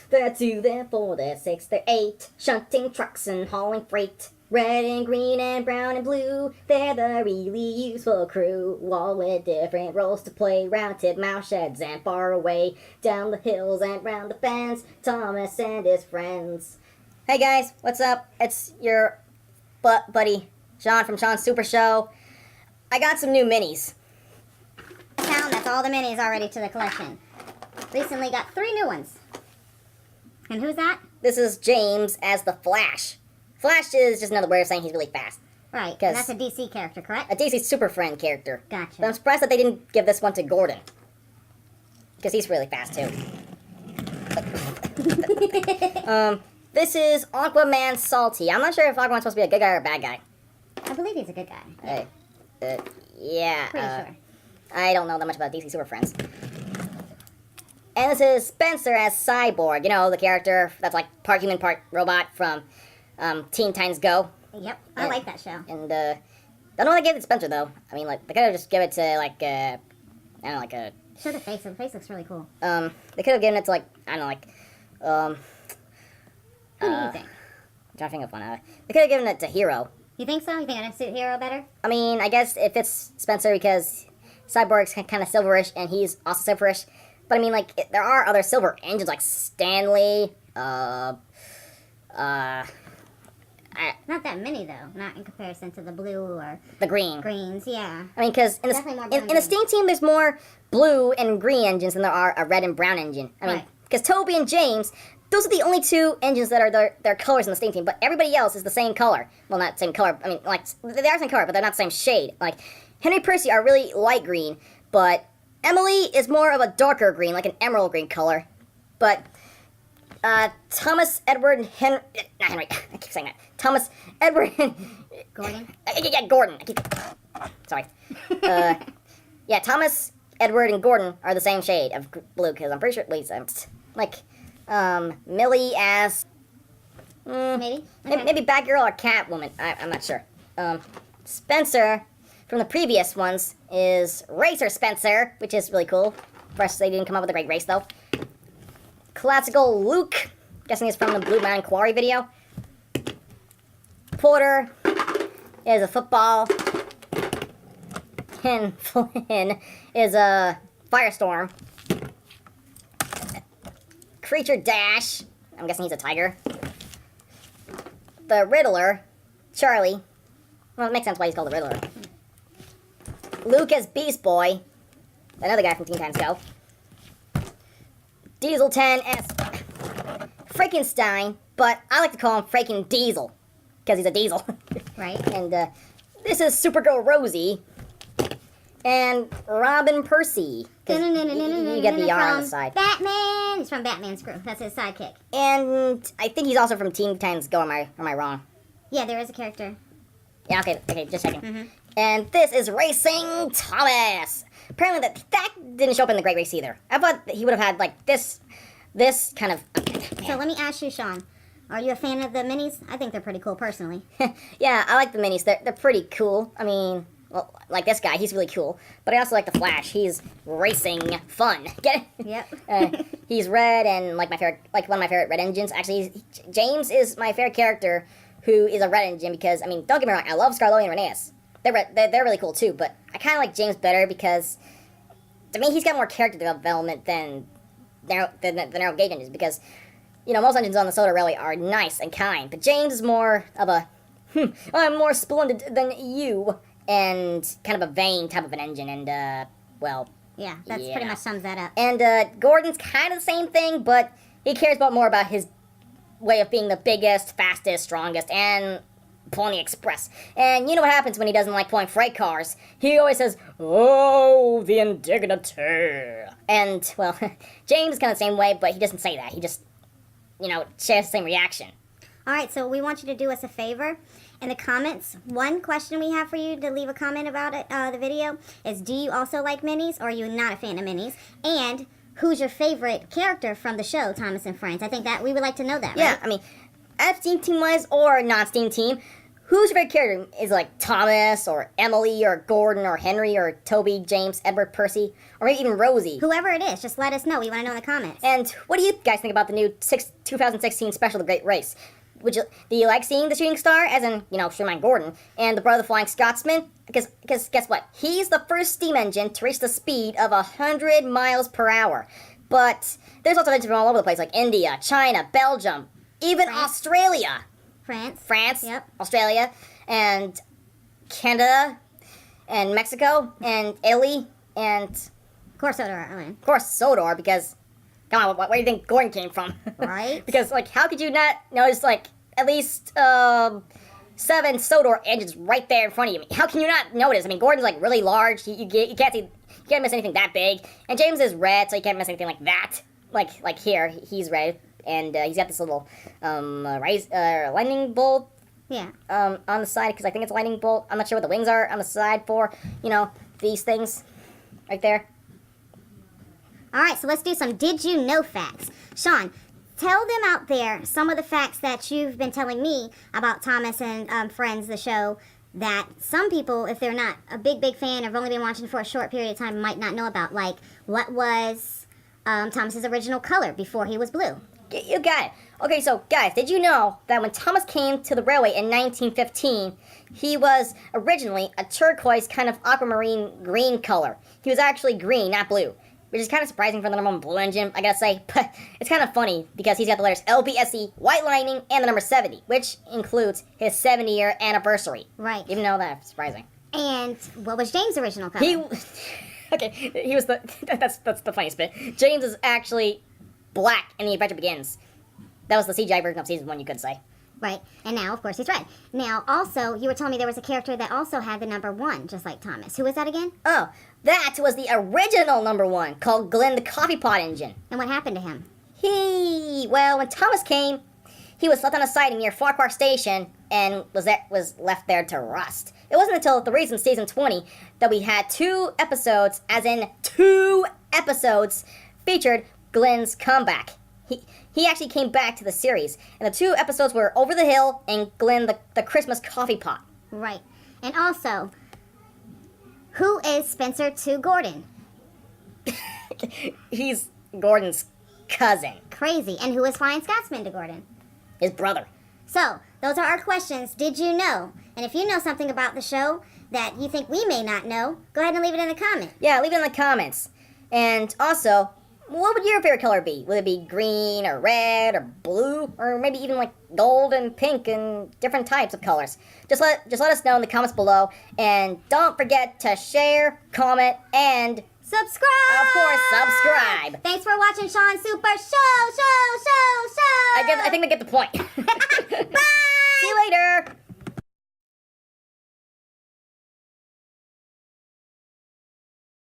They're 2, they're 4, they're 6, they're 8. Shunting trucks and hauling freight. Red and green and brown and blue, they're the really useful crew. All with different roles to play, round titmouse sheds and far away. Down the hills and round the fence, Thomas and his friends. Hey guys, what's up? It's your buddy, Sean from Sean's Super Show. I got some new minis. That's all the minis already to the collection. Recently got 3 new ones. And who's that? This is James as the Flash. Flash is just another way of saying he's really fast. Right, and that's a DC character, correct? A DC Super Friend character. Gotcha. But I'm surprised that they didn't give this one to Gordon. Because he's really fast, too. This is Aquaman Salty. I'm not sure if Aquaman's supposed to be a good guy or a bad guy. I believe he's a good guy. Yeah. Pretty sure. I don't know that much about DC Super Friends. And this is Spencer as Cyborg. You know, the character that's like part human, part robot from Teen Titans Go. Yep, I like that show. And, don't know why they gave it to Spencer, though. I mean, like, they could have just given it to, like, I don't know, like a... Show the face. The face looks really cool. They could have given it to, like, I don't know, like, Who do you think? I'm trying to think of one. They could have given it to Hero. You think so? You think it'd suit Hero better? I mean, I guess it fits Spencer because Cyborg's kind of silverish, and he's also silverish. But, I mean, like, there are other silver engines, like Stanley, Not that many, though. Not in comparison to the blue or... the green. Greens, yeah. I mean, because in the Steam team, there's more blue and green engines than there are a red and brown engine. I mean, because Toby and James, those are the only 2 engines that are their colors in the Steam team, but everybody else is the same color. Well, not same color. I mean, like, they are the same color, but they're not the same shade. Like, Henry Percy are really light green, but Emily is more of a darker green, like an emerald green color. But Thomas, Edward, and Henry... Not Henry. I keep saying that. Thomas, Edward, and... Gordon? Yeah, Gordon. Sorry. Yeah, Thomas, Edward, and Gordon are the same shade of blue, because I'm pretty sure... Wait, like, Millie as... Maybe? Okay. Maybe Batgirl or Catwoman. I'm not sure. Spencer, from the previous ones, is Racer Spencer, which is really cool. First, they didn't come up with a great race, though. Classical Luke, guessing he's from the Blue Mountain Quarry video. Porter is a football. And Flynn is a firestorm. Creature Dash, I'm guessing he's a tiger. The Riddler, Charlie. Well, it makes sense why he's called the Riddler. Luke as Beast Boy, another guy from Teen Titans Go. Diesel 10 as Frankenstein, but I like to call him Franken Diesel, because he's a diesel. Right. And this is Supergirl Rosie, and Robin Percy. You get the R on the side. Batman! He's from Batman's crew. That's his sidekick. And I think he's also from Teen Titans Go, am I wrong? Yeah, there is a character. Yeah, okay, just a second. And this is Racing Thomas. Apparently that didn't show up in the Great Race either. I thought that he would have had, like, this kind of... So let me ask you, Sean. Are you a fan of the minis? I think they're pretty cool, personally. Yeah, I like the minis. They're pretty cool. I mean, well, like this guy, he's really cool. But I also like the Flash. He's racing fun. Get it? Yep. He's red and, like, one of my favorite red engines. Actually, James is my favorite character who is a red engine because, I mean, don't get me wrong, I love Scarlet and Rhaenyra. They're really cool too, but I kind of like James better because, to me, he's got more character development than the narrow gauge engines because, you know, most engines on the Soda Rally are nice and kind, but James is more of a, I'm more splendid than you, and kind of a vain type of an engine, and, well... Yeah, that's pretty much sums that up. And, Gordon's kind of the same thing, but he cares more about his way of being the biggest, fastest, strongest, and... Pony Express. And you know what happens when he doesn't like pulling freight cars? He always says, "Oh, the indignity." And, well, James is kind of the same way, but he doesn't say that. He just, you know, shares the same reaction. Alright, so we want you to do us a favor. In the comments, one question we have for you to leave a comment about it, the video, is do you also like minis, or are you not a fan of minis? And who's your favorite character from the show, Thomas and Friends? I think that we would like to know that, right? Yeah, I mean... At Steam Team-wise or non-Steam Team, whose favorite character is like Thomas or Emily or Gordon or Henry or Toby, James, Edward, Percy, or maybe even Rosie? Whoever it is, just let us know. We want to know in the comments. And what do you guys think about the new 2016 special, The Great Race? Do you like seeing the shooting star, as in, Sherman Gordon, and the brother of the Flying Scotsman? Because guess what? He's the first steam engine to reach the speed of 100 miles per hour. But there's also engines from all over the place, like India, China, Belgium, even France. Australia. France. Yep. Australia, and Canada, and Mexico, and Italy, and... Of course, Sodor Island. Of course, Sodor, because... Come on, where do you think Gordon came from? Right. Because, how could you not notice, at least 7 Sodor engines right there in front of you? How can you not notice? Gordon's, really large. You can't see... You can't miss anything that big. And James is red, so you can't miss anything like that. Like here, he's red. And he's got this little lightning bolt on the side, because I think it's a lightning bolt. I'm not sure what the wings are on the side for, these things right there. All right, so let's do some Did You Know facts. Sean, tell them out there some of the facts that you've been telling me about Thomas and Friends, the show, that some people, if they're not a big fan or have only been watching for a short period of time, might not know about. Like, what was Thomas's original color before he was blue? You got it. Okay, so guys, did you know that when Thomas came to the railway in 1915, he was originally a turquoise kind of aquamarine green color. He was actually green, not blue, which is kind of surprising for the number 1 blue engine, I gotta say. But it's kind of funny because he's got the letters LBSE, white lining, and the number 70, which includes his 70-year anniversary. Right. Even though that's surprising. And what was James' original color? He was the... That's the funniest bit. James is actually... black, and the adventure begins. That was the CGI version of season 1, you could say. Right, and now, of course, he's red. Now, also, you were telling me there was a character that also had the number 1, just like Thomas. Who was that again? Oh, that was the original number 1, called Glenn the Coffee Pot Engine. And what happened to him? When Thomas came, he was left on a siding near Farquhar Station, and was left there to rust. It wasn't until the recent season 20 that we had 2 episodes, as in 2 episodes, featured Glenn's comeback. He actually came back to the series, and the 2 episodes were Over the Hill and Glenn the Christmas Coffee Pot. Right. And also, who is Spencer to Gordon? He's Gordon's cousin. Crazy. And who is Flying Scotsman to Gordon? His brother. So, those are our questions. Did you know? And if you know something about the show that you think we may not know, go ahead and leave it in the comments. Yeah, leave it in the comments. And also... what would your favorite color be? Would it be green or red or blue? Or maybe even gold and pink and different types of colors? Just let us know in the comments below. And don't forget to share, comment, and... subscribe! Of course, subscribe! Thanks for watching Sean Super Show! I think they get the point. Bye! See you later!